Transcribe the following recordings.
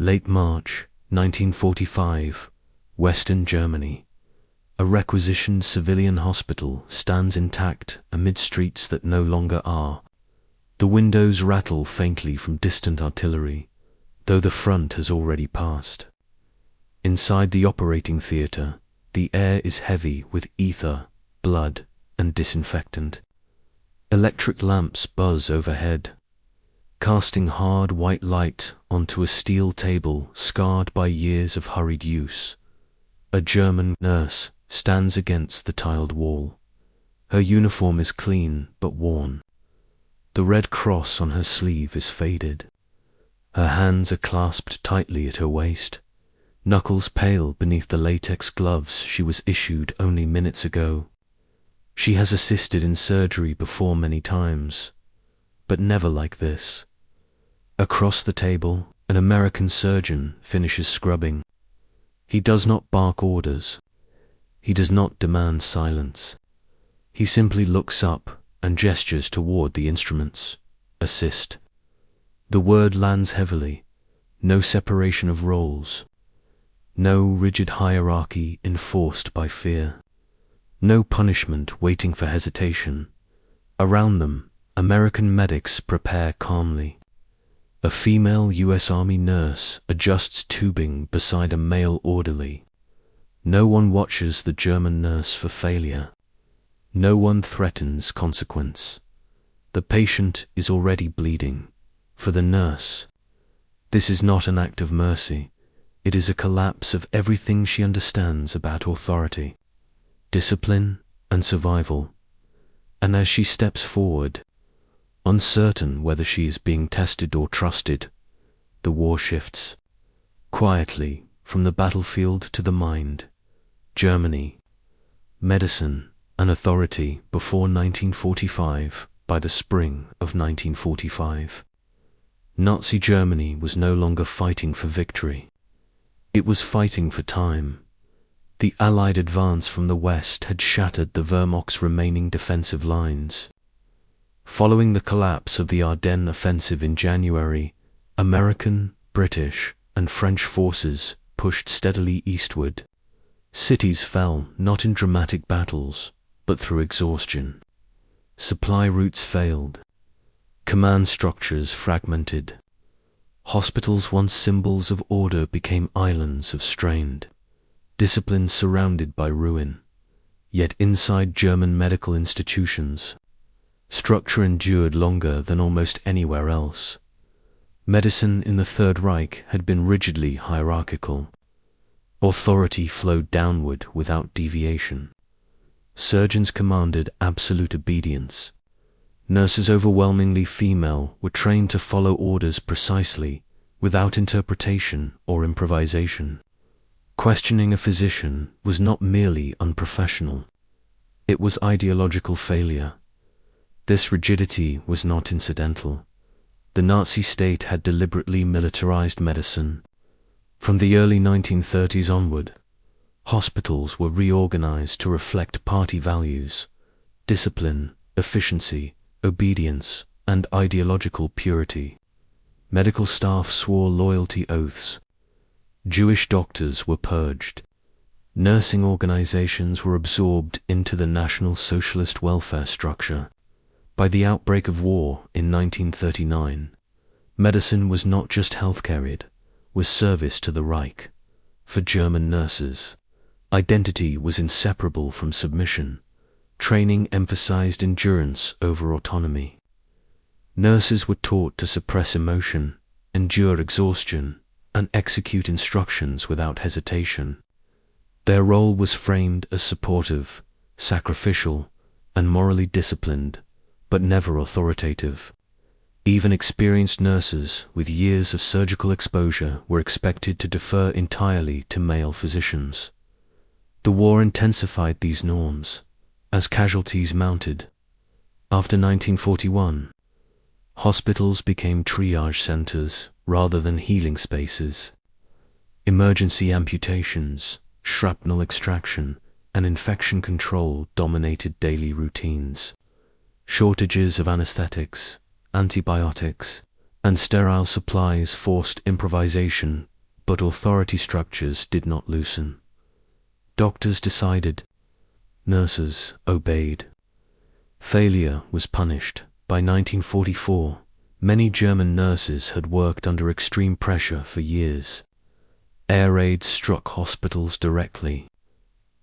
Late March 1945, Western Germany. A requisitioned civilian hospital stands intact amid streets that no longer are. The windows rattle faintly from distant artillery, though the front has already passed. Inside the operating theatre, the air is heavy with ether, blood, and disinfectant. Electric lamps buzz overhead, casting hard white light onto a steel table scarred by years of hurried use. A German nurse stands against the tiled wall. Her uniform is clean but worn. The red cross on her sleeve is faded. Her hands are clasped tightly at her waist, knuckles pale beneath the latex gloves she was issued only minutes ago. She has assisted in surgery before many times, but never like this. Across the table, an American surgeon finishes scrubbing. He does not bark orders. He does not demand silence. He simply looks up and gestures toward the instruments. Assist. The word lands heavily. No separation of roles. No rigid hierarchy enforced by fear. No punishment waiting for hesitation. Around them, American medics prepare calmly. A female U.S. Army nurse adjusts tubing beside a male orderly. No one watches the German nurse for failure. No one threatens consequence. The patient is already bleeding. For the nurse, this is not an act of mercy. It is a collapse of everything she understands about authority, discipline, and survival. And as she steps forward, uncertain whether she is being tested or trusted, the war shifts. Quietly, from the battlefield to the mind. Germany. Medicine, an authority before 1945, by the spring of 1945. Nazi Germany was no longer fighting for victory. It was fighting for time. The Allied advance from the west had shattered the Wehrmacht's remaining defensive lines. Following the collapse of the Ardennes offensive in January, American, British, and French forces pushed steadily eastward. Cities fell not in dramatic battles, but through exhaustion. Supply routes failed. Command structures fragmented. Hospitals once symbols of order became islands of strained discipline surrounded by ruin. Yet inside German medical institutions, structure endured longer than almost anywhere else. Medicine in the Third Reich had been rigidly hierarchical. Authority flowed downward without deviation. Surgeons commanded absolute obedience. Nurses, overwhelmingly female, were trained to follow orders precisely, without interpretation or improvisation. Questioning a physician was not merely unprofessional. It was ideological failure. This rigidity was not incidental. The Nazi state had deliberately militarized medicine. From the early 1930s onward, hospitals were reorganized to reflect party values, discipline, efficiency, obedience, and ideological purity. Medical staff swore loyalty oaths. Jewish doctors were purged. Nursing organizations were absorbed into the National Socialist welfare structure. By the outbreak of war in 1939, medicine was not just healthcare, it was service to the Reich. For German nurses, identity was inseparable from submission. Training emphasized endurance over autonomy. Nurses were taught to suppress emotion, endure exhaustion, and execute instructions without hesitation. Their role was framed as supportive, sacrificial, and morally disciplined, but never authoritative. Even experienced nurses with years of surgical exposure were expected to defer entirely to male physicians. The war intensified these norms as casualties mounted. After 1941, hospitals became triage centers rather than healing spaces. Emergency amputations, shrapnel extraction, and infection control dominated daily routines. Shortages of anesthetics, antibiotics, and sterile supplies forced improvisation, but authority structures did not loosen. Doctors decided, nurses obeyed. Failure was punished. By 1944, many German nurses had worked under extreme pressure for years. Air raids struck hospitals directly.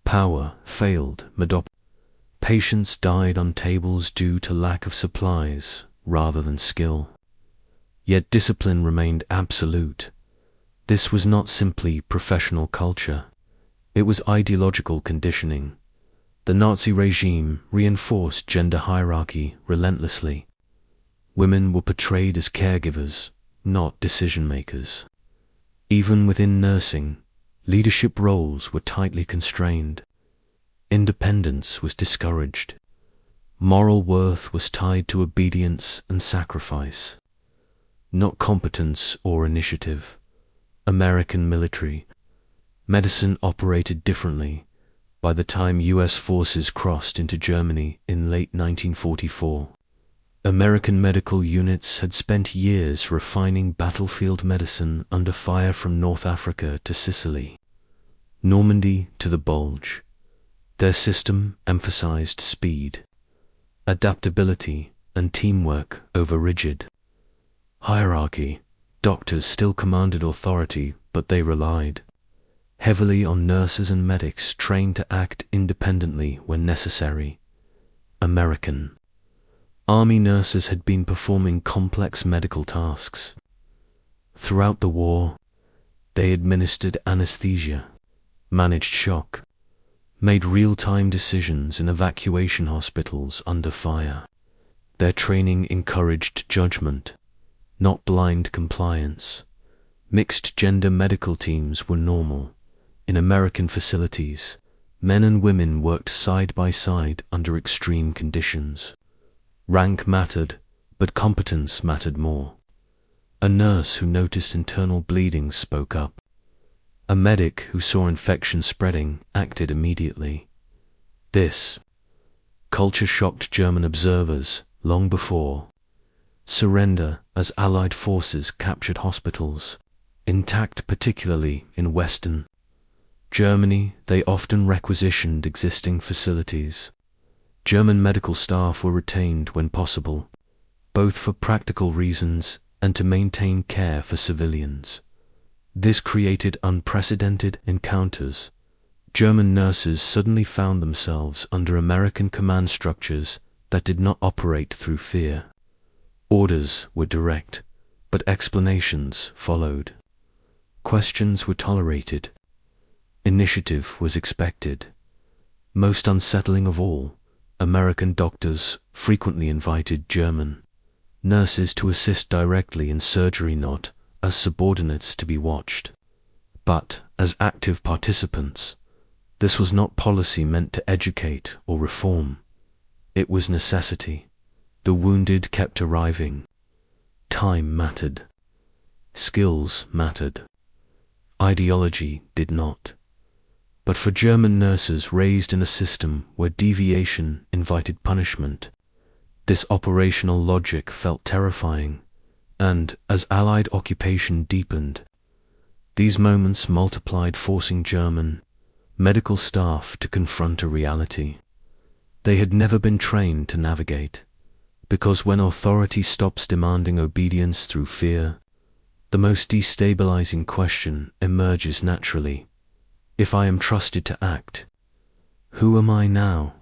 Power failed. Patients died on tables due to lack of supplies rather than skill. Yet discipline remained absolute. This was not simply professional culture. It was ideological conditioning. The Nazi regime reinforced gender hierarchy relentlessly. Women were portrayed as caregivers, not decision-makers. Even within nursing, leadership roles were tightly constrained. Independence was discouraged. Moral worth was tied to obedience and sacrifice, not competence or initiative. American military medicine operated differently. By the time U.S. forces crossed into Germany in late 1944, American medical units had spent years refining battlefield medicine under fire from North Africa to Sicily, Normandy to the Bulge. Their system emphasized speed, adaptability, and teamwork over rigid hierarchy. Doctors still commanded authority, but they relied heavily on nurses and medics trained to act independently when necessary. American Army nurses had been performing complex medical tasks. Throughout the war, they administered anesthesia, managed shock, made real-time decisions in evacuation hospitals under fire. Their training encouraged judgment, not blind compliance. Mixed-gender medical teams were normal. In American facilities, men and women worked side by side under extreme conditions. Rank mattered, but competence mattered more. A nurse who noticed internal bleeding spoke up. A medic who saw infection spreading acted immediately. This culture shocked German observers long before surrender as Allied forces captured hospitals, intact particularly in Western Germany. They often requisitioned existing facilities. German medical staff were retained when possible, both for practical reasons and to maintain care for civilians. This created unprecedented encounters. German nurses suddenly found themselves under American command structures that did not operate through fear. Orders were direct, but explanations followed. Questions were tolerated. Initiative was expected. Most unsettling of all, American doctors frequently invited German nurses to assist directly in surgery, not as subordinates to be watched, but as active participants. This was not policy meant to educate or reform. It was necessity. The wounded kept arriving. Time mattered. Skills mattered. Ideology did not. But for German nurses raised in a system where deviation invited punishment, this operational logic felt terrifying, and as Allied occupation deepened, these moments multiplied, forcing German medical staff to confront a reality they had never been trained to navigate. Because when authority stops demanding obedience through fear, the most destabilizing question emerges naturally. If I am trusted to act, who am I now?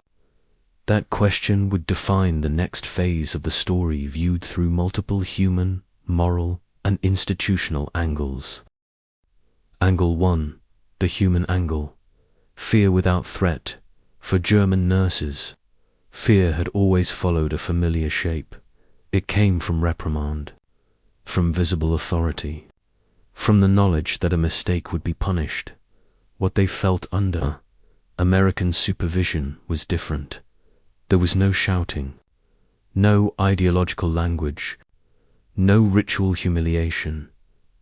That question would define the next phase of the story, viewed through multiple human, moral, and institutional angles. Angle 1. The human angle. Fear without threat. For German nurses, fear had always followed a familiar shape. It came from reprimand, from visible authority, from the knowledge that a mistake would be punished. What they felt under American supervision was different. There was no shouting, no ideological language, no ritual humiliation,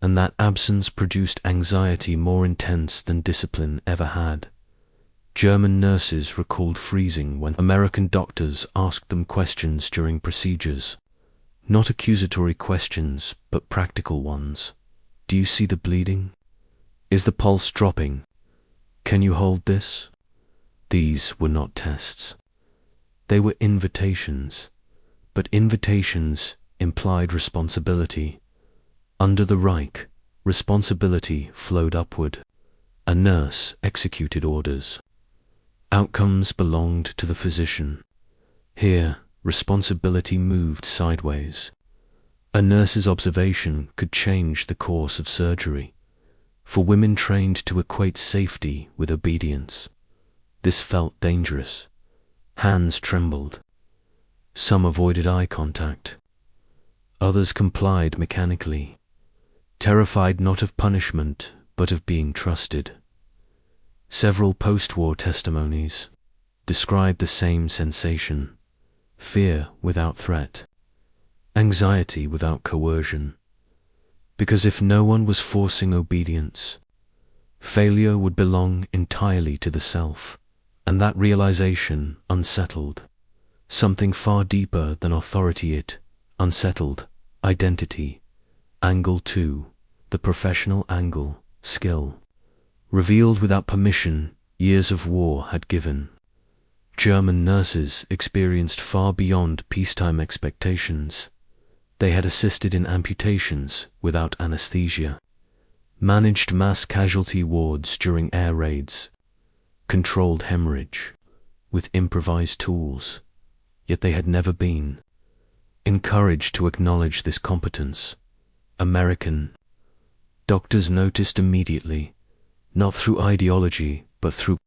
and that absence produced anxiety more intense than discipline ever had. German nurses recalled freezing when American doctors asked them questions during procedures. Not accusatory questions, but practical ones. Do you see the bleeding? Is the pulse dropping? Can you hold this? These were not tests. They were invitations, but invitations implied responsibility. Under the Reich, responsibility flowed upward. A nurse executed orders. Outcomes belonged to the physician. Here, responsibility moved sideways. A nurse's observation could change the course of surgery. For women trained to equate safety with obedience, this felt dangerous. Hands trembled. Some avoided eye contact. Others complied mechanically, terrified not of punishment, but of being trusted. Several post-war testimonies described the same sensation: fear without threat, anxiety without coercion. Because if no one was forcing obedience, failure would belong entirely to the self, and that realization unsettled. Something far deeper than authority it unsettled identity. Angle 2, the professional angle, skill. Revealed without permission, years of war had given. German nurses experienced far beyond peacetime expectations. They had assisted in amputations without anesthesia, managed mass casualty wards during air raids, controlled hemorrhage with improvised tools, yet they had never been encouraged to acknowledge this competence. American doctors noticed immediately, not through ideology, but through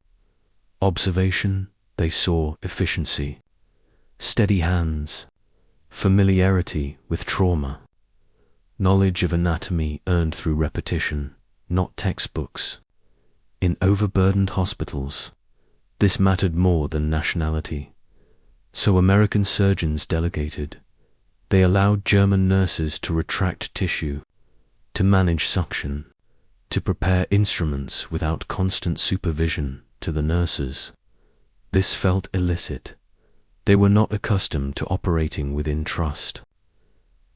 observation. They saw efficiency, steady hands, familiarity with trauma, knowledge of anatomy earned through repetition, not textbooks. In overburdened hospitals, this mattered more than nationality. So American surgeons delegated. They allowed German nurses to retract tissue, to manage suction, to prepare instruments without constant supervision to the nurses. This felt illicit. They were not accustomed to operating within trust.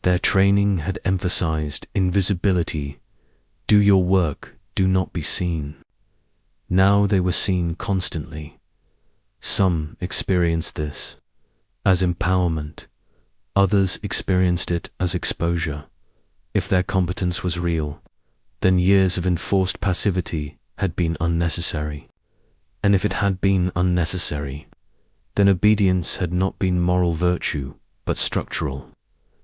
Their training had emphasized invisibility. Do your work, do not be seen. Now they were seen constantly. Some experienced this as empowerment. Others experienced it as exposure. If their competence was real, then years of enforced passivity had been unnecessary. And if it had been unnecessary, then obedience had not been moral virtue, but structural.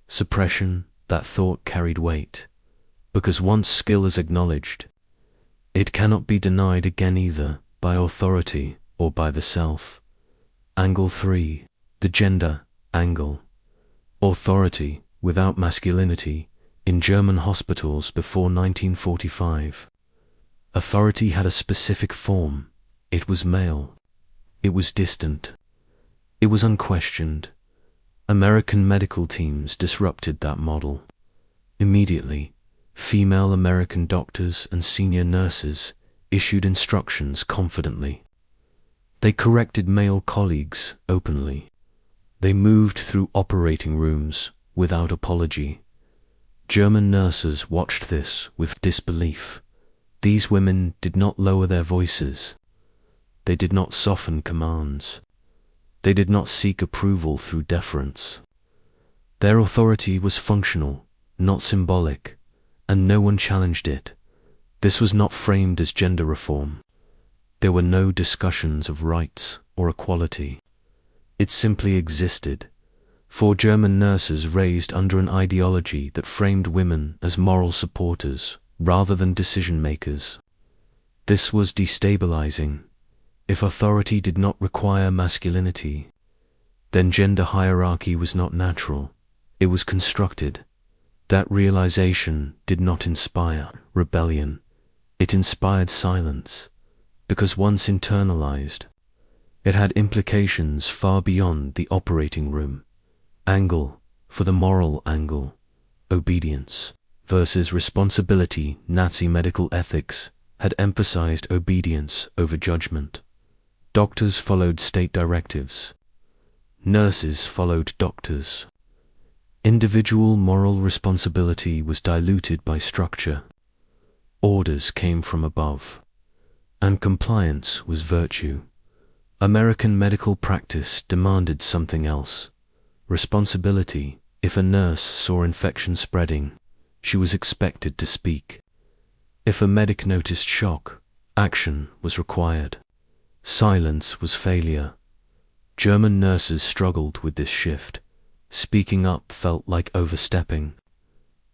Suppression, that thought carried weight, because once skill is acknowledged, it cannot be denied again either by authority or by the self. Angle 3, the gender angle. Authority without masculinity in German hospitals before 1945. Authority had a specific form. It was male. It was distant. It was unquestioned. American medical teams disrupted that model. Immediately, female American doctors and senior nurses issued instructions confidently. They corrected male colleagues openly. They moved through operating rooms without apology. German nurses watched this with disbelief. These women did not lower their voices. They did not soften commands. They did not seek approval through deference. Their authority was functional, not symbolic, and no one challenged it. This was not framed as gender reform. There were no discussions of rights or equality. It simply existed. For German nurses raised under an ideology that framed women as moral supporters rather than decision makers. This was destabilizing. If authority did not require masculinity, then gender hierarchy was not natural. It was constructed. That realization did not inspire rebellion. It inspired silence, because once internalized, it had implications far beyond the operating room. Angle for the moral angle. Obedience versus responsibility. Nazi medical ethics had emphasized obedience over judgment. Doctors followed state directives. Nurses followed doctors. Individual moral responsibility was diluted by structure. Orders came from above, and compliance was virtue. American medical practice demanded something else: responsibility. If a nurse saw infection spreading, she was expected to speak. If a medic noticed shock, action was required. Silence was failure. German nurses struggled with this shift. Speaking up felt like overstepping.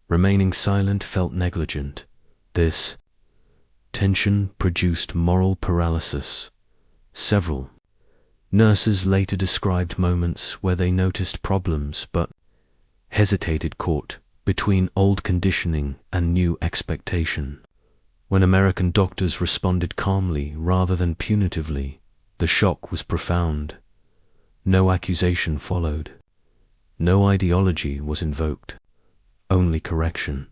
Remaining silent felt negligent. This tension produced moral paralysis. Several nurses later described moments where they noticed problems but hesitated, caught between old conditioning and new expectation. When American doctors responded calmly rather than punitively, the shock was profound. No accusation followed. No ideology was invoked. Only correction.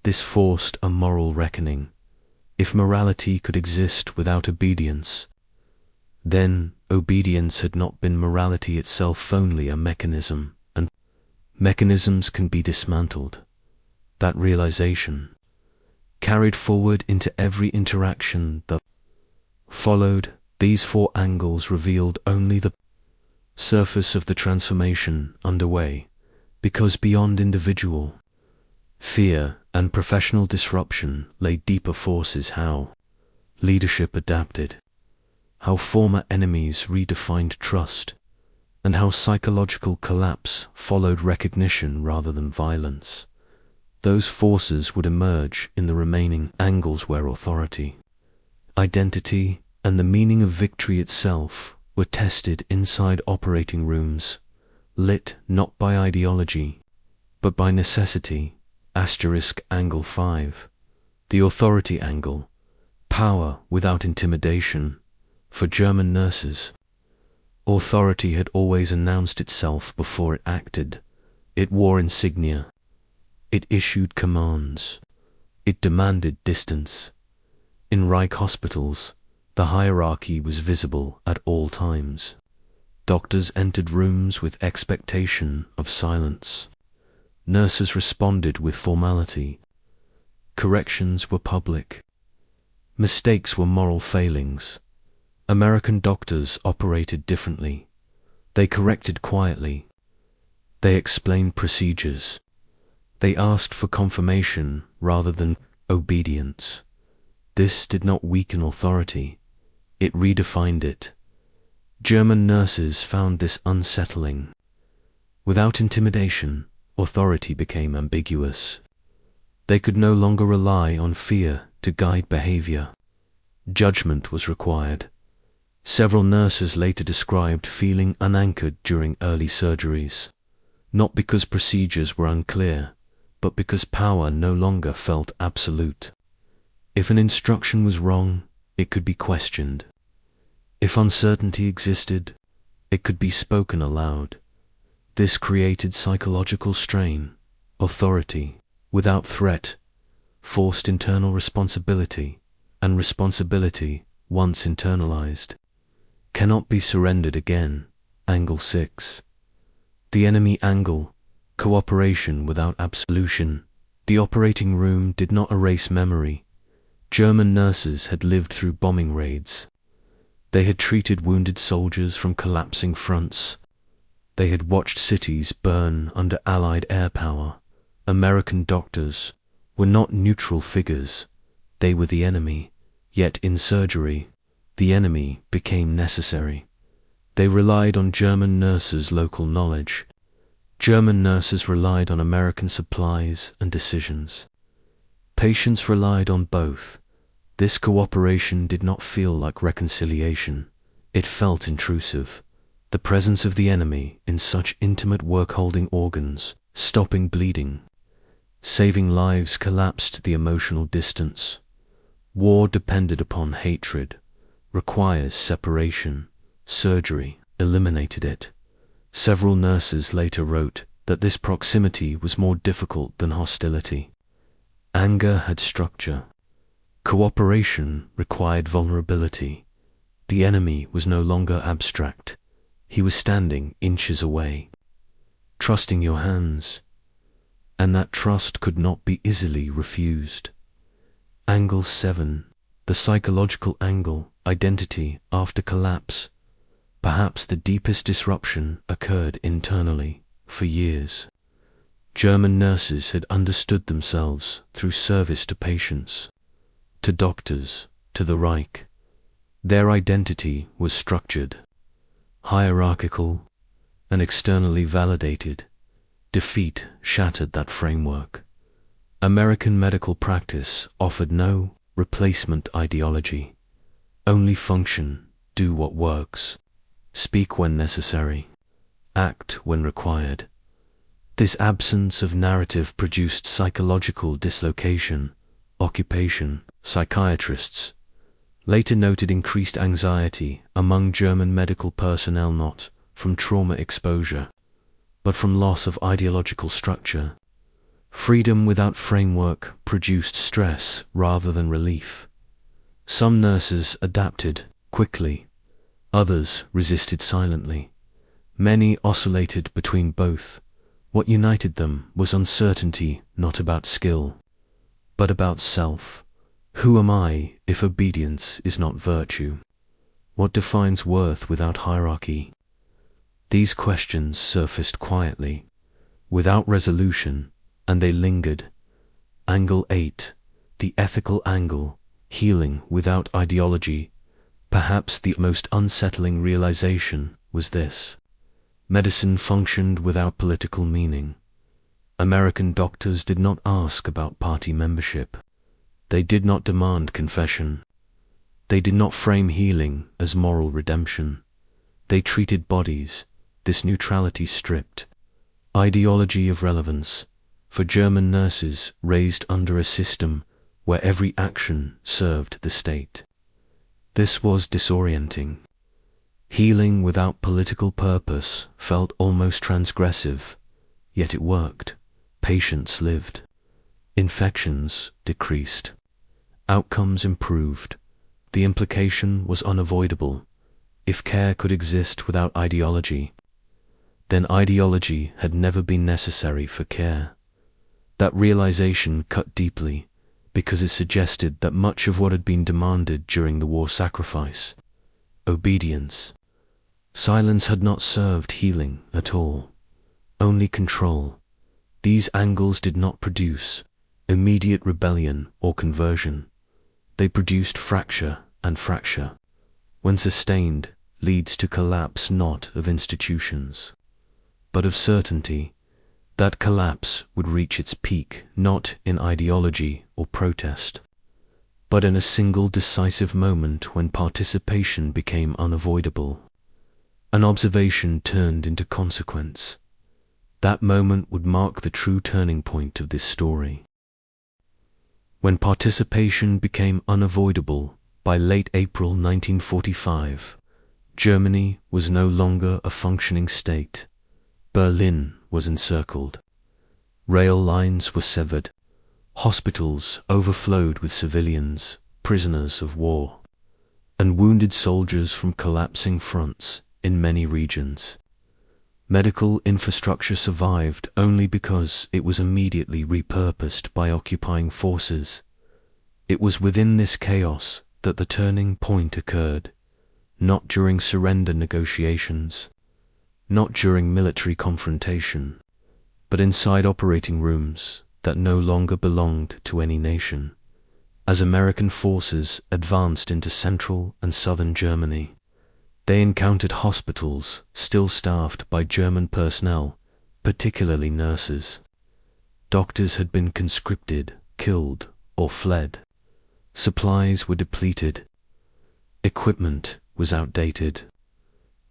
This forced a moral reckoning. If morality could exist without obedience, then obedience had not been morality itself, only a mechanism, and mechanisms can be dismantled. That realization carried forward into every interaction that followed. These four angles revealed only the surface of the transformation underway, because beyond individual fear and professional disruption lay deeper forces: how leadership adapted, how former enemies redefined trust, and how psychological collapse followed recognition rather than violence. Those forces would emerge in the remaining angles where authority, identity, and the meaning of victory itself were tested inside operating rooms, lit not by ideology, but by necessity. Angle 5. The authority angle. Power without intimidation. For German nurses, authority had always announced itself before it acted. It wore insignia. It issued commands. It demanded distance. In Reich hospitals, the hierarchy was visible at all times. Doctors entered rooms with expectation of silence. Nurses responded with formality. Corrections were public. Mistakes were moral failings. American doctors operated differently. They corrected quietly. They explained procedures. They asked for confirmation rather than obedience. This did not weaken authority. It redefined it. German nurses found this unsettling. Without intimidation, authority became ambiguous. They could no longer rely on fear to guide behavior. Judgment was required. Several nurses later described feeling unanchored during early surgeries, not because procedures were unclear, but because power no longer felt absolute. If an instruction was wrong, it could be questioned. If uncertainty existed, it could be spoken aloud. This created psychological strain. Authority, without threat, forced internal responsibility, and responsibility, once internalized, cannot be surrendered again. Angle 6. The enemy angle. Cooperation without absolution. The operating room did not erase memory. German nurses had lived through bombing raids. They had treated wounded soldiers from collapsing fronts. They had watched cities burn under Allied air power. American doctors were not neutral figures. They were the enemy. Yet in surgery, the enemy became necessary. They relied on German nurses' local knowledge. German nurses relied on American supplies and decisions. Patients relied on both. This cooperation did not feel like reconciliation. It felt intrusive. The presence of the enemy in such intimate work, holding organs, stopping bleeding, saving lives, collapsed the emotional distance. War depended upon hatred, requires separation. Surgery eliminated it. Several nurses later wrote that this proximity was more difficult than hostility. Anger had structure. Cooperation required vulnerability. The enemy was no longer abstract. He was standing inches away. trusting your hands, and that trust could not be easily refused. Angle 7. The psychological angle, identity after collapse. Perhaps the deepest disruption occurred internally. For years, German nurses had understood themselves through service to patients, to doctors, to the Reich. Their identity was structured, hierarchical, and externally validated. Defeat shattered that framework. American medical practice offered no replacement ideology, only function, do what works, speak when necessary, act when required. This absence of narrative produced psychological dislocation. Occupation psychiatrists later noted increased anxiety among German medical personnel, not from trauma exposure, but from loss of ideological structure. Freedom without framework produced stress rather than relief. Some nurses adapted quickly, others resisted silently. Many oscillated between both. What united them was uncertainty, not about skill, but about self. Who am I if obedience is not virtue? What defines worth without hierarchy? These questions surfaced quietly, without resolution, and they lingered. Angle 8. The ethical angle, healing without ideology. Perhaps the most unsettling realization was this. Medicine functioned without political meaning. American doctors did not ask about party membership. They did not demand confession. They did not frame healing as moral redemption. They treated bodies, this neutrality stripped ideology of relevance. For German nurses raised under a system where every action served the state, this was disorienting. Healing without political purpose felt almost transgressive, yet it worked. Patients lived. Infections decreased. Outcomes improved. The implication was unavoidable. If care could exist without ideology, then ideology had never been necessary for care. That realization cut deeply, because it suggested that much of what had been demanded during the war, sacrifice, obedience, silence, had not served healing at all, only control. These angles did not produce immediate rebellion or conversion. They produced fracture, and fracture, when sustained, leads to collapse not of institutions, but of certainty. That collapse would reach its peak not in ideology or protest, but in a single decisive moment when participation became unavoidable. An observation turned into consequence. That moment would mark the true turning point of this story. When participation became unavoidable, by late April 1945, Germany was no longer a functioning state. Berlin was encircled. Rail lines were severed. Hospitals overflowed with civilians, prisoners of war, and wounded soldiers from collapsing fronts in many regions. Medical infrastructure survived only because it was immediately repurposed by occupying forces. It was within this chaos that the turning point occurred, not during surrender negotiations, not during military confrontation, but inside operating rooms that no longer belonged to any nation. As American forces advanced into central and southern Germany, they encountered hospitals still staffed by German personnel, particularly nurses. Doctors had been conscripted, killed, or fled. Supplies were depleted. Equipment was outdated.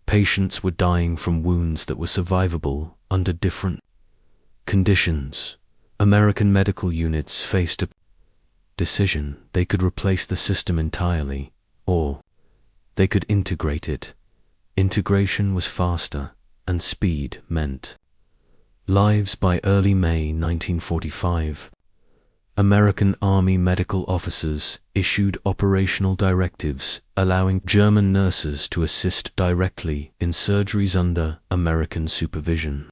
Patients were dying from wounds that were survivable under different conditions. American medical units faced a decision. They could replace the system entirely, or they could integrate it. Integration was faster, and speed meant lives. By early May 1945, American Army medical officers issued operational directives allowing German nurses to assist directly in surgeries under American supervision.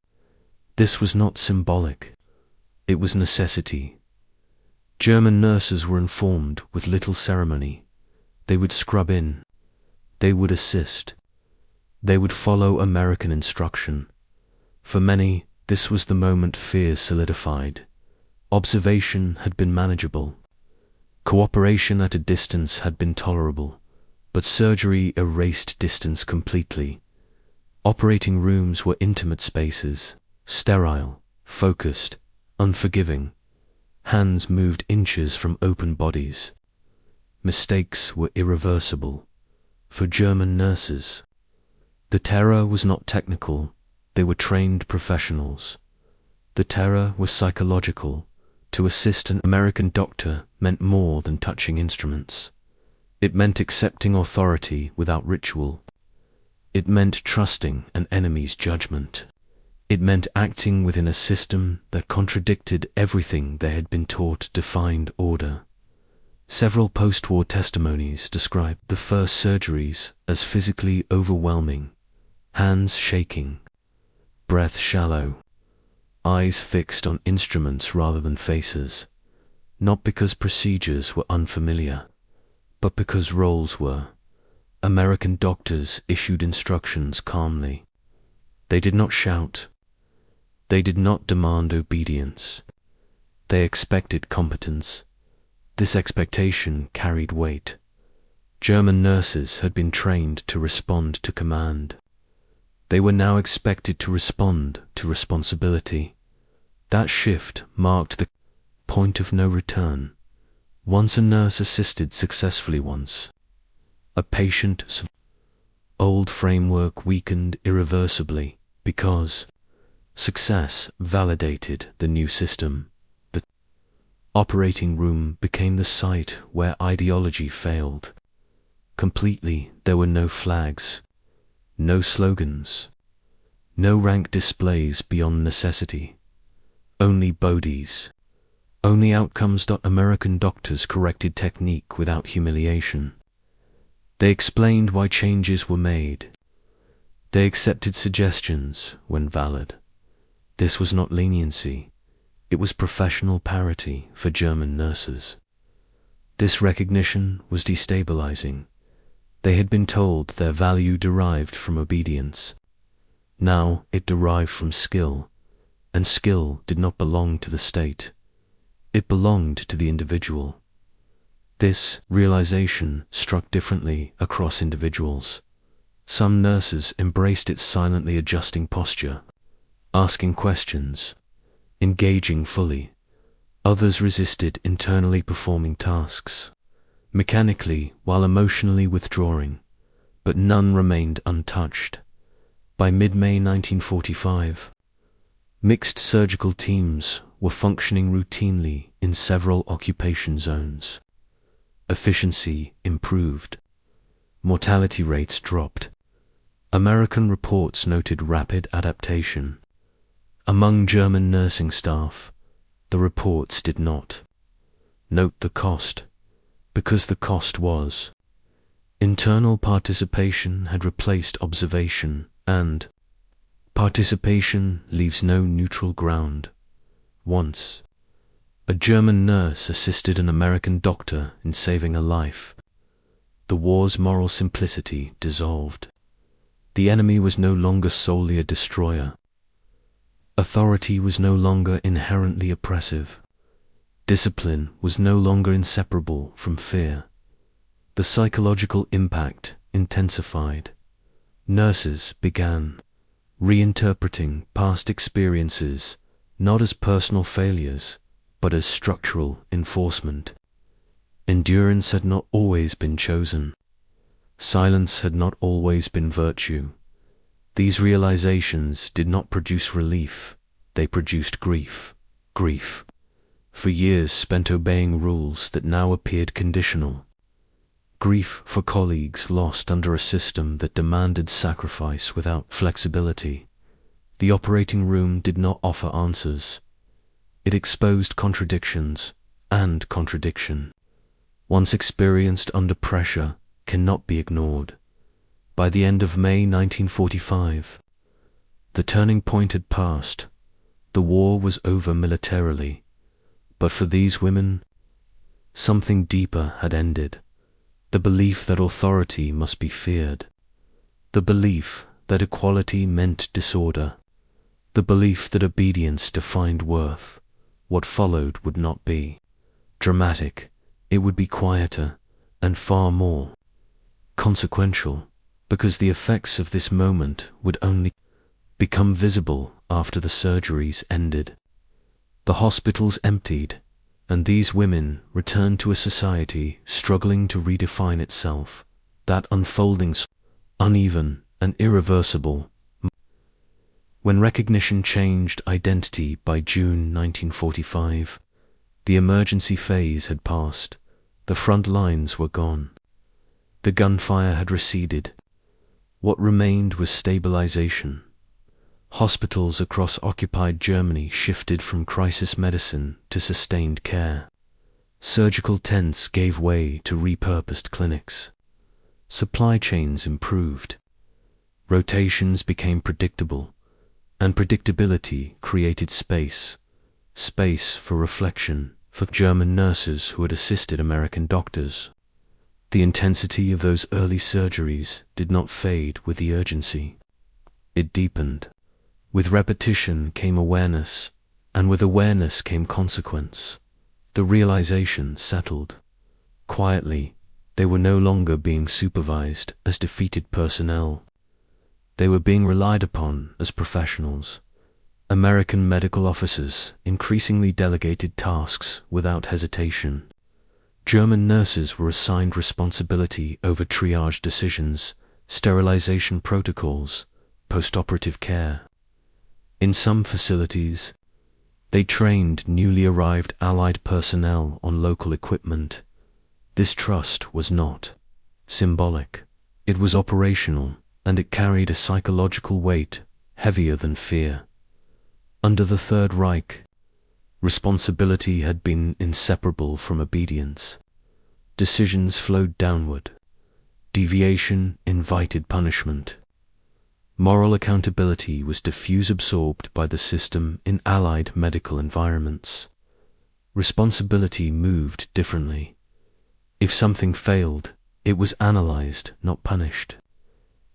This was not symbolic. It was necessity. German nurses were informed with little ceremony. They would scrub in. They would assist. They would follow American instruction. For many, this was the moment fear solidified. Observation had been manageable. Cooperation at a distance had been tolerable. But surgery erased distance completely. Operating rooms were intimate spaces, sterile, focused, unforgiving. Hands moved inches from open bodies. Mistakes were irreversible. For German nurses, the terror was not technical. They were trained professionals. The terror was psychological. To assist an American doctor meant more than touching instruments. It meant accepting authority without ritual. It meant trusting an enemy's judgment. It meant acting within a system that contradicted everything they had been taught defined order. Several post-war testimonies described the first surgeries as physically overwhelming, hands shaking, breath shallow, eyes fixed on instruments rather than faces, not because procedures were unfamiliar, but because roles were. American doctors issued instructions calmly. They did not shout. They did not demand obedience. They expected competence. This expectation carried weight. German nurses had been trained to respond to command. They were now expected to respond to responsibility. That shift marked the point of no return. Once a nurse assisted successfully once, a patient old framework weakened irreversibly because success validated the new system. The operating room became the site where ideology failed. Completely, there were no flags, no slogans, no rank displays beyond necessity, only bodies, only outcomes. American doctors corrected technique without humiliation. They explained why changes were made. They accepted suggestions when valid. This was not leniency. It was professional parity for German nurses. This recognition was destabilizing. They had been told their value derived from obedience. Now it derived from skill, and skill did not belong to the state. It belonged to the individual. This realization struck differently across individuals. Some nurses embraced it silently, adjusting posture, asking questions, engaging fully. Others resisted, internally performing tasks, mechanically while emotionally withdrawing, but none remained untouched. By mid-May 1945, mixed surgical teams were functioning routinely in several occupation zones. Efficiency improved. Mortality rates dropped. American reports noted rapid adaptation. Among German nursing staff, the reports did not. Note the cost, because the cost was. Internal participation had replaced observation, and participation leaves no neutral ground. Once, a German nurse assisted an American doctor in saving a life. The war's moral simplicity dissolved. The enemy was no longer solely a destroyer. Authority was no longer inherently oppressive. Discipline was no longer inseparable from fear. The psychological impact intensified. Nurses began reinterpreting past experiences not as personal failures, but as structural enforcement. Endurance had not always been chosen. Silence had not always been virtue. These realizations did not produce relief, they produced grief. Grief for years spent obeying rules that now appeared conditional. Grief for colleagues lost under a system that demanded sacrifice without flexibility. The operating room did not offer answers. It exposed contradictions and contradiction. Once experienced under pressure, cannot be ignored. By the end of May 1945, the turning point had passed. The war was over militarily, but for these women, something deeper had ended. The belief that authority must be feared. The belief that equality meant disorder. The belief that obedience defined worth. What followed would not be dramatic. It would be quieter and far more consequential, because the effects of this moment would only become visible after the surgeries ended. The hospitals emptied, and these women returned to a society struggling to redefine itself, that unfolding, uneven and irreversible. When recognition changed identity by June 1945, the emergency phase had passed. The front lines were gone. The gunfire had receded. What remained was stabilization. Hospitals across occupied Germany shifted from crisis medicine to sustained care. Surgical tents gave way to repurposed clinics. Supply chains improved. Rotations became predictable, and predictability created space for reflection for German nurses who had assisted American doctors. The intensity of those early surgeries did not fade with the urgency. It deepened. With repetition came awareness, and with awareness came consequence. The realization settled. Quietly, they were no longer being supervised as defeated personnel. They were being relied upon as professionals. American medical officers increasingly delegated tasks without hesitation. German nurses were assigned responsibility over triage decisions, sterilization protocols, postoperative care. In some facilities, they trained newly arrived Allied personnel on local equipment. This trust was not symbolic. It was operational, and it carried a psychological weight heavier than fear. Under the Third Reich, responsibility had been inseparable from obedience. Decisions flowed downward. Deviation invited punishment. Moral accountability was diffuse, absorbed by the system in Allied medical environments. Responsibility moved differently. If something failed, it was analyzed, not punished.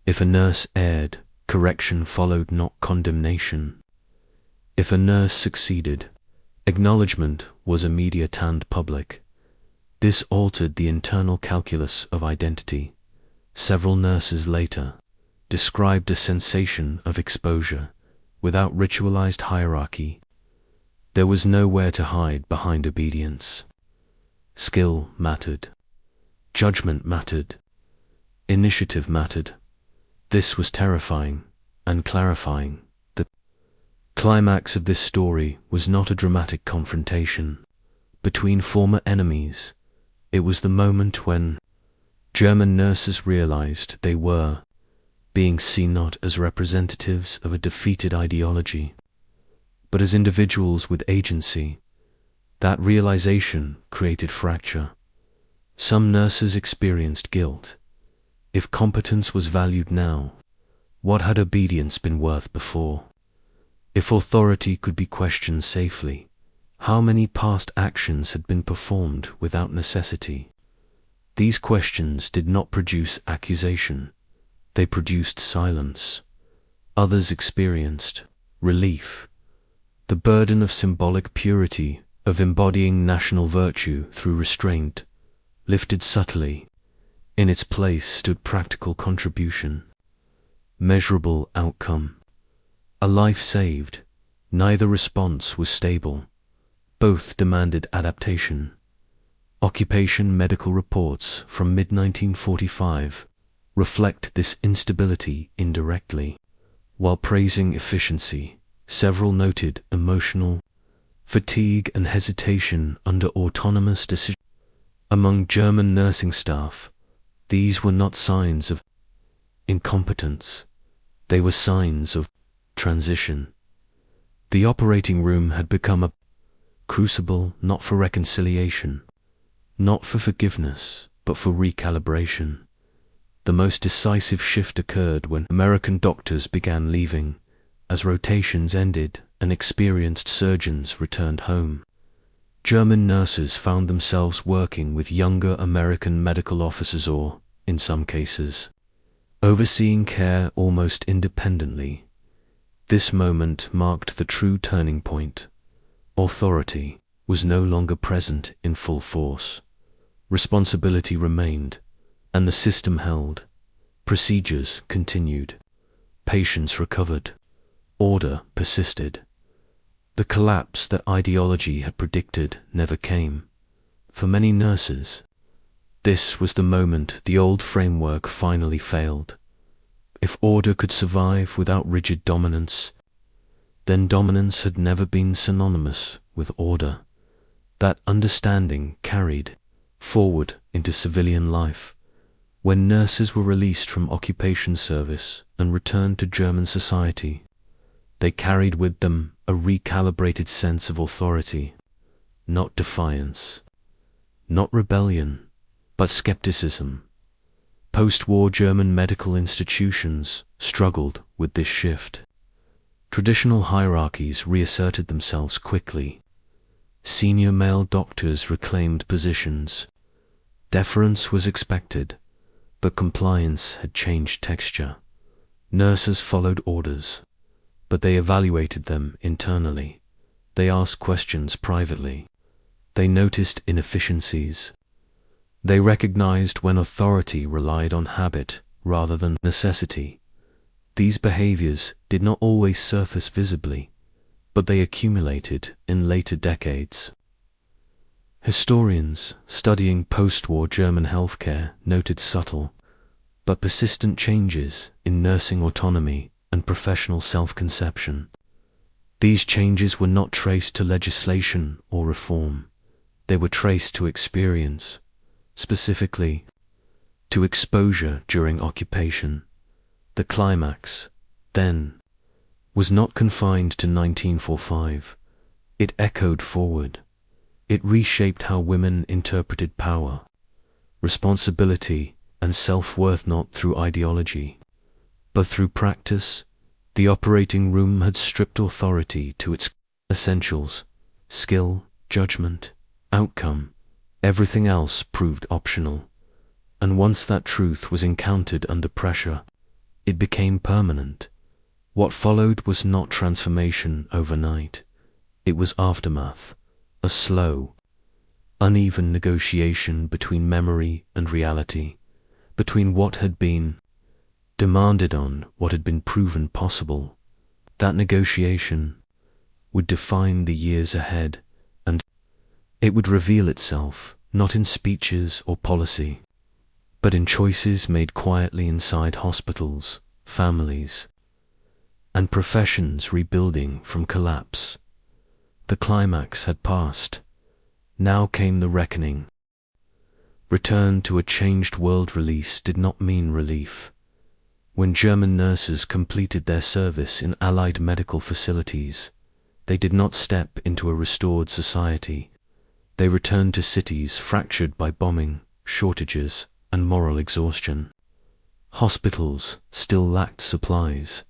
If a nurse erred, correction followed, not condemnation. If a nurse succeeded, acknowledgement was immediate and public. This altered the internal calculus of identity. Several nurses later described a sensation of exposure without ritualized hierarchy. There was nowhere to hide behind obedience. Skill mattered. Judgment mattered. Initiative mattered. This was terrifying and clarifying. The climax of this story was not a dramatic confrontation between former enemies. It was the moment when German nurses realized they were being seen not as representatives of a defeated ideology, but as individuals with agency. That realization created fracture. Some nurses experienced guilt. If competence was valued now, what had obedience been worth before? If authority could be questioned safely, how many past actions had been performed without necessity? These questions did not produce accusation. They produced silence. Others experienced relief. The burden of symbolic purity, of embodying national virtue through restraint, lifted subtly. In its place stood practical contribution, measurable outcome. A life saved. Neither response was stable. Both demanded adaptation. Occupation medical reports from mid-1945 reflect this instability indirectly. While praising efficiency, several noted emotional fatigue and hesitation under autonomous decision. Among German nursing staff, these were not signs of incompetence. They were signs of transition. The operating room had become a crucible not for reconciliation, not for forgiveness, but for recalibration. The most decisive shift occurred when American doctors began leaving. as rotations ended and experienced surgeons returned home. German nurses found themselves working with younger American medical officers or, in some cases, overseeing care almost independently. This moment marked the true turning point. Authority was no longer present in full force. Responsibility remained, and the system held. Procedures continued. Patients recovered. Order persisted. The collapse that ideology had predicted never came. For many nurses, this was the moment the old framework finally failed. If order could survive without rigid dominance, then dominance had never been synonymous with order. That understanding carried forward into civilian life. When nurses were released from occupation service and returned to German society, they carried with them a recalibrated sense of authority, not defiance, not rebellion, but skepticism. Post-war German medical institutions struggled with this shift. Traditional hierarchies reasserted themselves quickly. Senior male doctors reclaimed positions. Deference was expected, but compliance had changed texture. Nurses followed orders, but they evaluated them internally. They asked questions privately. They noticed inefficiencies. They recognized when authority relied on habit rather than necessity. These behaviors did not always surface visibly, but they accumulated in later decades. Historians studying post-war German healthcare noted subtle but persistent changes in nursing autonomy and professional self-conception. These changes were not traced to legislation or reform. They were traced to experience, specifically to exposure during occupation. The climax, then, was not confined to 1945. It echoed forward. It reshaped how women interpreted power, responsibility, and self-worth, not through ideology, but through practice. The operating room had stripped authority to its essentials: skill, judgment, outcome. Everything else proved optional. And once that truth was encountered under pressure, it became permanent. What followed was not transformation overnight. It was aftermath, a slow, uneven negotiation between memory and reality, between what had been demanded on what had been proven possible. That negotiation would define the years ahead, and it would reveal itself not in speeches or policy, but in choices made quietly inside hospitals, families, and professions rebuilding from collapse. The climax had passed. Now came the reckoning. Return to a changed world. Release did not mean relief. When German nurses completed their service in Allied medical facilities, they did not step into a restored society. They returned to cities fractured by bombing, shortages, and moral exhaustion. Hospitals still lacked supplies.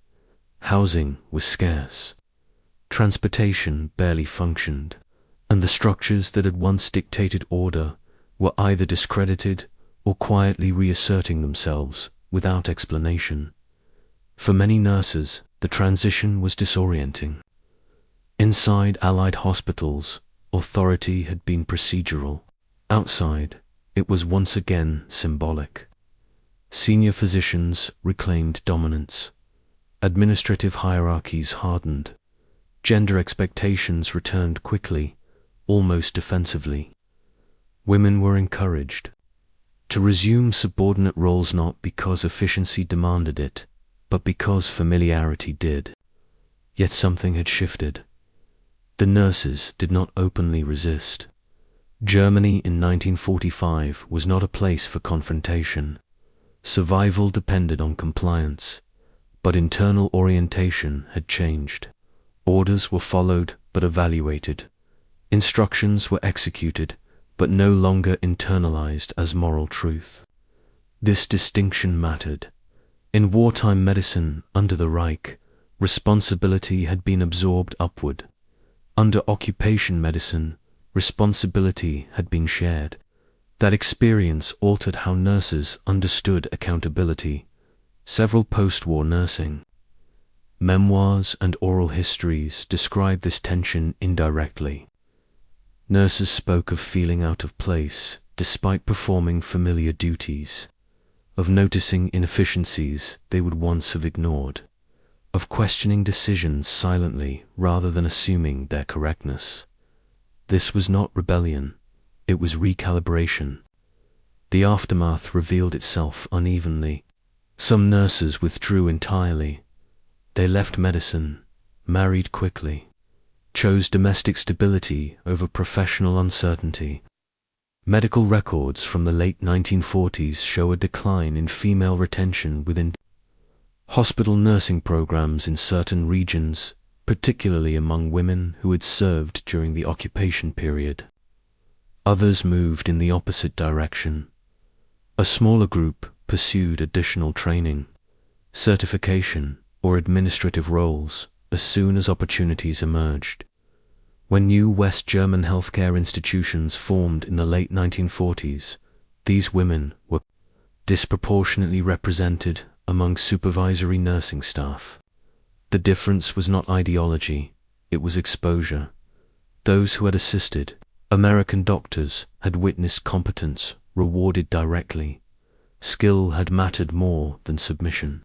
Housing was scarce. Transportation barely functioned, and the structures that had once dictated order were either discredited or quietly reasserting themselves without explanation. For many nurses, the transition was disorienting. Inside Allied hospitals, authority had been procedural. Outside, it was once again symbolic. Senior physicians reclaimed dominance. Administrative hierarchies hardened. Gender expectations returned quickly, almost defensively. Women were encouraged to resume subordinate roles, not because efficiency demanded it, but because familiarity did. Yet something had shifted. The nurses did not openly resist. Germany in 1945 was not a place for confrontation. Survival depended on compliance, but internal orientation had changed. Orders were followed but evaluated. Instructions were executed but no longer internalized as moral truth. This distinction mattered. In wartime medicine under the Reich, Responsibility had been absorbed upward. Under occupation medicine, responsibility had been shared. That experience altered how nurses understood accountability. Several post-war nursing memoirs and oral histories describe this tension indirectly. Nurses spoke of feeling out of place despite performing familiar duties, of noticing inefficiencies they would once have ignored, of questioning decisions silently rather than assuming their correctness. This was not rebellion, it was recalibration. The aftermath revealed itself unevenly. Some nurses withdrew entirely. They left medicine, married quickly, chose domestic stability over professional uncertainty. Medical records from the late 1940s show a decline in female retention within hospital nursing programs in certain regions, particularly among women who had served during the occupation period. Others moved in the opposite direction. A smaller group pursued additional training, certification, or administrative roles as soon as opportunities emerged. When new West German healthcare institutions formed in the late 1940s, these women were disproportionately represented among supervisory nursing staff. The difference was not ideology, it was exposure. Those who had assisted American doctors had witnessed competence rewarded directly. Skill had mattered more than submission.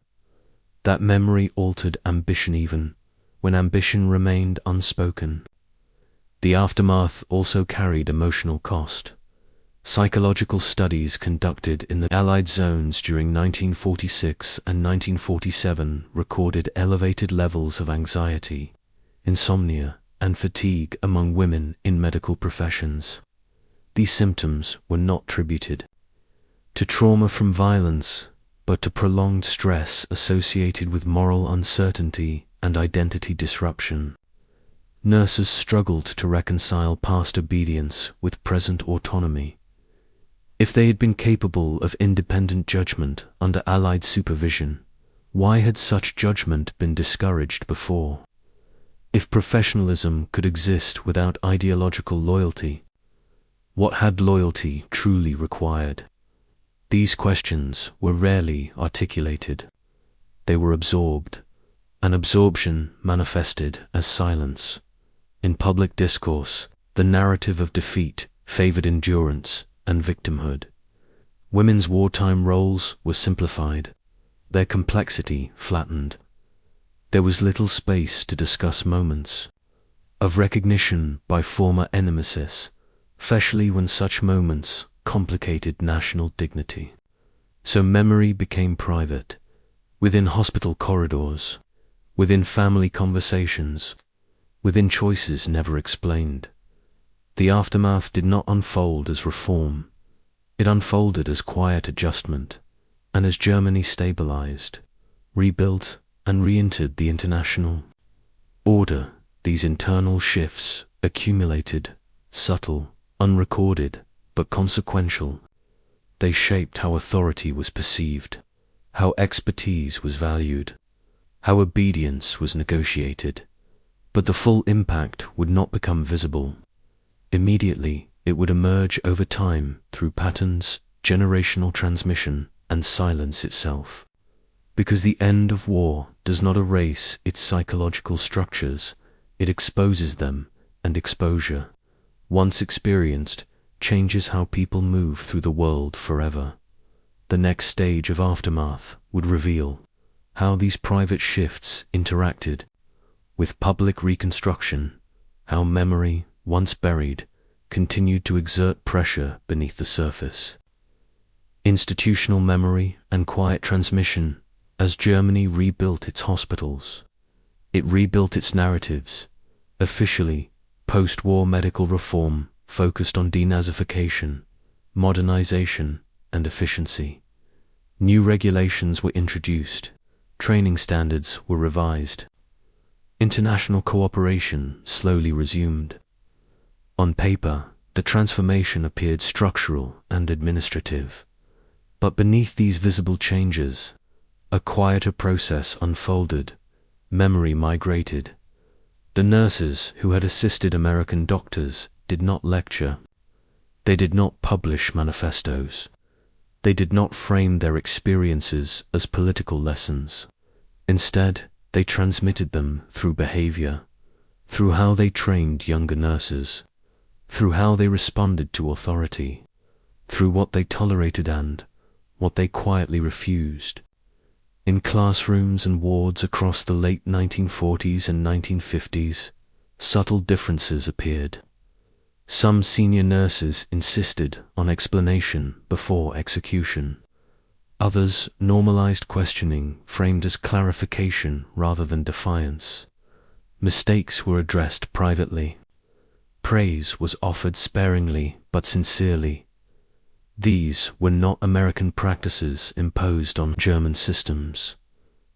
That memory altered ambition even when ambition remained unspoken. The aftermath also carried emotional cost. Psychological studies conducted in the Allied zones during 1946 and 1947 recorded elevated levels of anxiety, insomnia, and fatigue among women in medical professions. These symptoms were not attributed to trauma from violence, but to prolonged stress associated with moral uncertainty and identity disruption. Nurses struggled to reconcile past obedience with present autonomy. If they had been capable of independent judgment under Allied supervision, why had such judgment been discouraged before? If professionalism could exist without ideological loyalty, what had loyalty truly required? These questions were rarely articulated. They were absorbed, and absorption manifested as silence. In public discourse, the narrative of defeat favored endurance and victimhood. Women's wartime roles were simplified, their complexity flattened. There was little space to discuss moments of recognition by former nemesis, especially when such moments complicated national dignity. So memory became private, within hospital corridors, within family conversations, within choices never explained. The aftermath did not unfold as reform. It unfolded as quiet adjustment, and as Germany stabilized, rebuilt, and re-entered the international order, these internal shifts accumulated, subtle, unrecorded, but consequential. They shaped how authority was perceived, how expertise was valued, how obedience was negotiated. But the full impact would not become visible. Immediately, it would emerge over time through patterns, generational transmission, and silence itself. Because the end of war does not erase its psychological structures, it exposes them, and exposure, once experienced, changes how people move through the world forever. The next stage of aftermath would reveal how these private shifts interacted with public reconstruction, how memory, once buried, continued to exert pressure beneath the surface. Institutional memory and quiet transmission. As Germany rebuilt its hospitals, it rebuilt its narratives. Officially, post-war medical reform focused on denazification, modernization, and efficiency. New regulations were introduced, training standards were revised. International cooperation slowly resumed. On paper, the transformation appeared structural and administrative. But beneath these visible changes, a quieter process unfolded, memory migrated. The nurses who had assisted American doctors did not lecture. They did not publish manifestos. They did not frame their experiences as political lessons. Instead, they transmitted them through behavior, through how they trained younger nurses, through how they responded to authority, through what they tolerated and what they quietly refused. In classrooms and wards across the late 1940s and 1950s, subtle differences appeared. Some senior nurses insisted on explanation before execution. Others normalized questioning framed as clarification rather than defiance. Mistakes were addressed privately. Praise was offered sparingly but sincerely. These were not American practices imposed on German systems.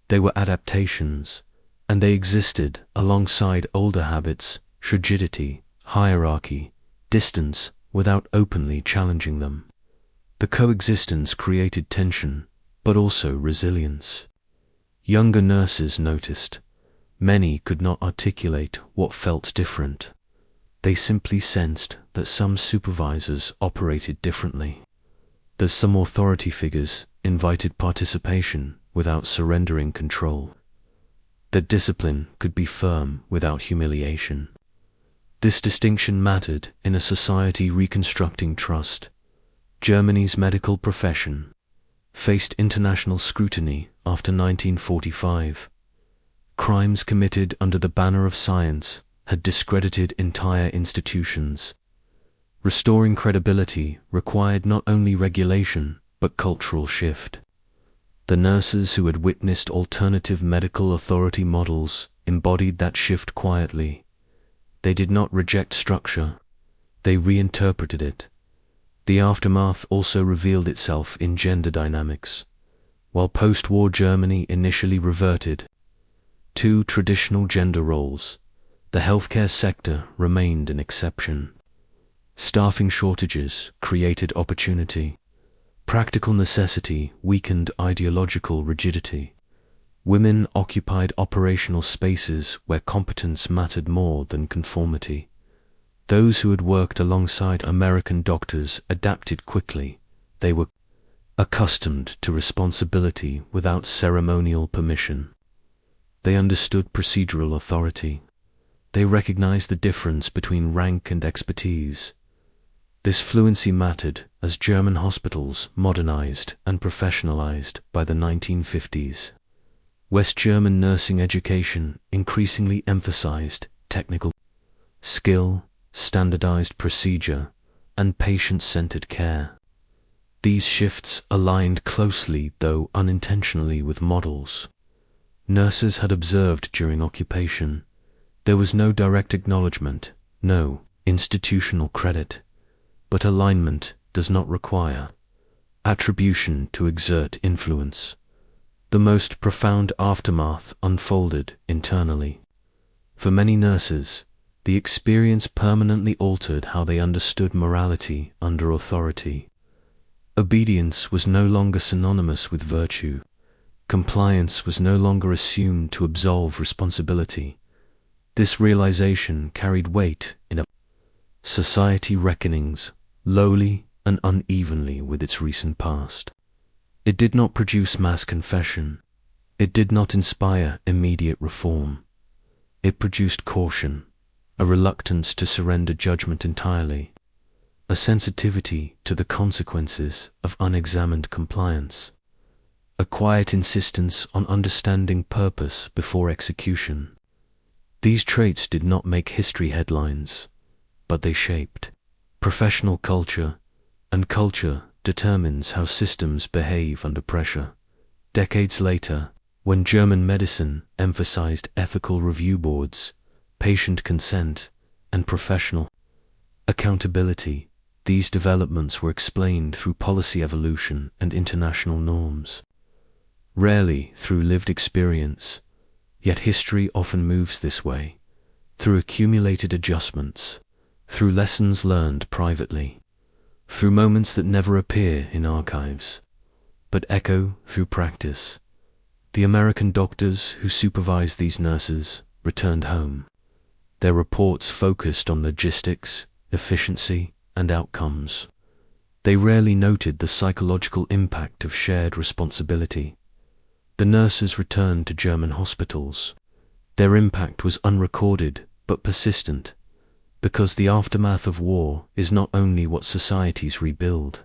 They were adaptations, and they existed alongside older habits, rigidity, hierarchy, distance, without openly challenging them. The coexistence created tension, but also resilience. Younger nurses noticed. Many could not articulate what felt different. They simply sensed that some supervisors operated differently, that some authority figures invited participation without surrendering control, that discipline could be firm without humiliation. This distinction mattered in a society reconstructing trust. Germany's medical profession faced international scrutiny after 1945. Crimes committed under the banner of science had discredited entire institutions. Restoring credibility required not only regulation, but cultural shift. The nurses who had witnessed alternative medical authority models embodied that shift quietly. They did not reject structure, they reinterpreted it. The aftermath also revealed itself in gender dynamics. While post-war Germany initially reverted to traditional gender roles, the healthcare sector remained an exception. Staffing shortages created opportunity. Practical necessity weakened ideological rigidity. Women occupied operational spaces where competence mattered more than conformity. Those who had worked alongside American doctors adapted quickly. They were accustomed to responsibility without ceremonial permission. They understood procedural authority. They recognized the difference between rank and expertise. This fluency mattered as German hospitals modernized and professionalized by the 1950s. West German nursing education increasingly emphasized technical skill, standardized procedure, and patient-centered care. These shifts aligned closely, though unintentionally, with models nurses had observed during occupation. There was no direct acknowledgement, no institutional credit, but alignment does not require attribution to exert influence. The most profound aftermath unfolded internally. For many nurses, the experience permanently altered how they understood morality under authority. Obedience was no longer synonymous with virtue. Compliance was no longer assumed to absolve responsibility. This realization carried weight in a society reckonings lowly and unevenly with its recent past. It did not produce mass confession. It did not inspire immediate reform. It produced caution, a reluctance to surrender judgment entirely, a sensitivity to the consequences of unexamined compliance, a quiet insistence on understanding purpose before execution. These traits did not make history headlines, but they shaped professional culture, and culture determines how systems behave under pressure. Decades later, when German medicine emphasized ethical review boards, patient consent, and professional accountability, these developments were explained through policy evolution and international norms, rarely through lived experience. Yet history often moves this way, through accumulated adjustments, through lessons learned privately, through moments that never appear in archives, but echo through practice. The American doctors who supervised these nurses returned home. Their reports focused on logistics, efficiency, and outcomes. They rarely noted the psychological impact of shared responsibility. The nurses returned to German hospitals. Their impact was unrecorded but persistent, because the aftermath of war is not only what societies rebuild,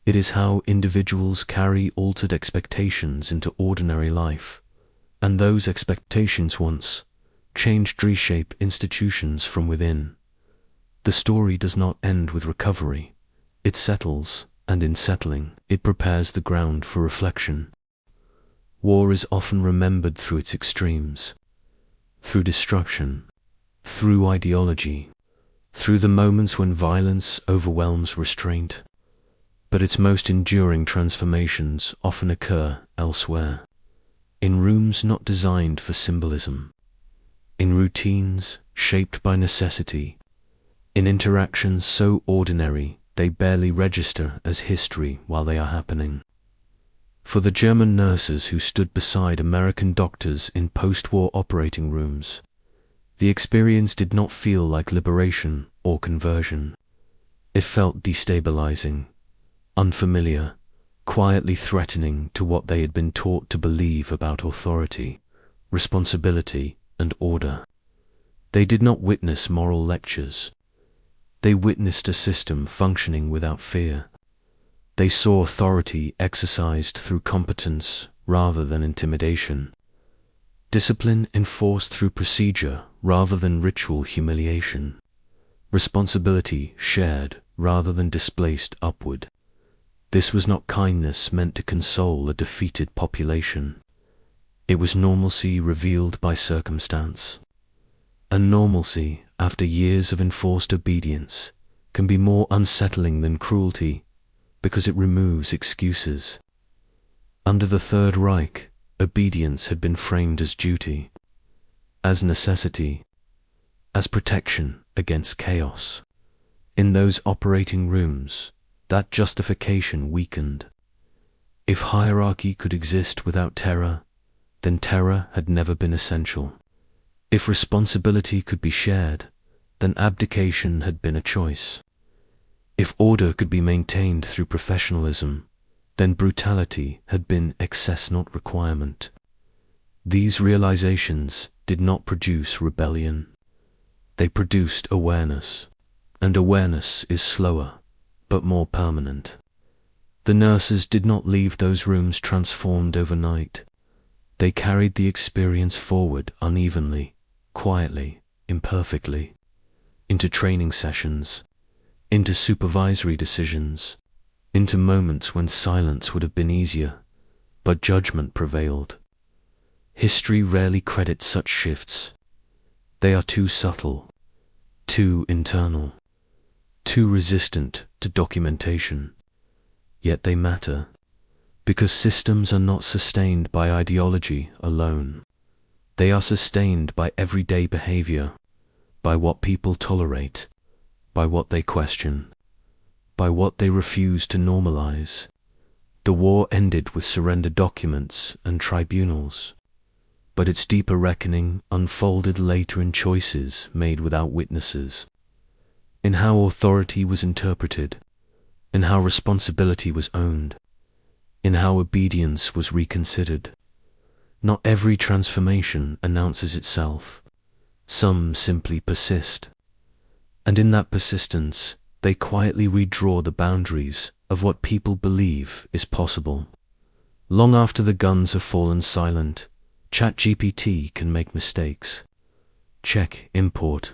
it is how individuals carry altered expectations into ordinary life, and those expectations once changed reshape institutions from within. The story does not end with recovery. It settles, and in settling, it prepares the ground for reflection. War is often remembered through its extremes, through destruction, through ideology, through the moments when violence overwhelms restraint. But its most enduring transformations often occur elsewhere, in rooms not designed for symbolism, in routines shaped by necessity, in interactions so ordinary they barely register as history while they are happening. For the German nurses who stood beside American doctors in post-war operating rooms, the experience did not feel like liberation or conversion. It felt destabilizing, unfamiliar, quietly threatening to what they had been taught to believe about authority, responsibility, and order. They did not witness moral lectures. They witnessed a system functioning without fear. They saw authority exercised through competence rather than intimidation, discipline enforced through procedure rather than ritual humiliation, responsibility shared rather than displaced upward. This was not kindness meant to console a defeated population. It was normalcy revealed by circumstance. And normalcy, after years of enforced obedience, can be more unsettling than cruelty because it removes excuses. Under the Third Reich, obedience had been framed as duty, as necessity, as protection against chaos. In those operating rooms, that justification weakened. If hierarchy could exist without terror, then terror had never been essential. If responsibility could be shared, then abdication had been a choice. If order could be maintained through professionalism, then brutality had been excess not requirement. These realizations did not produce rebellion. They produced awareness, and awareness is slower, but more permanent. The nurses did not leave those rooms transformed overnight. They carried the experience forward unevenly, quietly, imperfectly, into training sessions, into supervisory decisions, into moments when silence would have been easier, but judgment prevailed. History rarely credits such shifts. They are too subtle, too internal, too resistant to documentation. Yet they matter, because systems are not sustained by ideology alone. They are sustained by everyday behavior, by what people tolerate, by what they question, by what they refuse to normalize. The war ended with surrender documents and tribunals, but its deeper reckoning unfolded later in choices made without witnesses, in how authority was interpreted, in how responsibility was owned, in how obedience was reconsidered. Not every transformation announces itself. Some simply persist. And in that persistence, they quietly redraw the boundaries of what people believe is possible. Long after the guns have fallen silent, ChatGPT can make mistakes, check import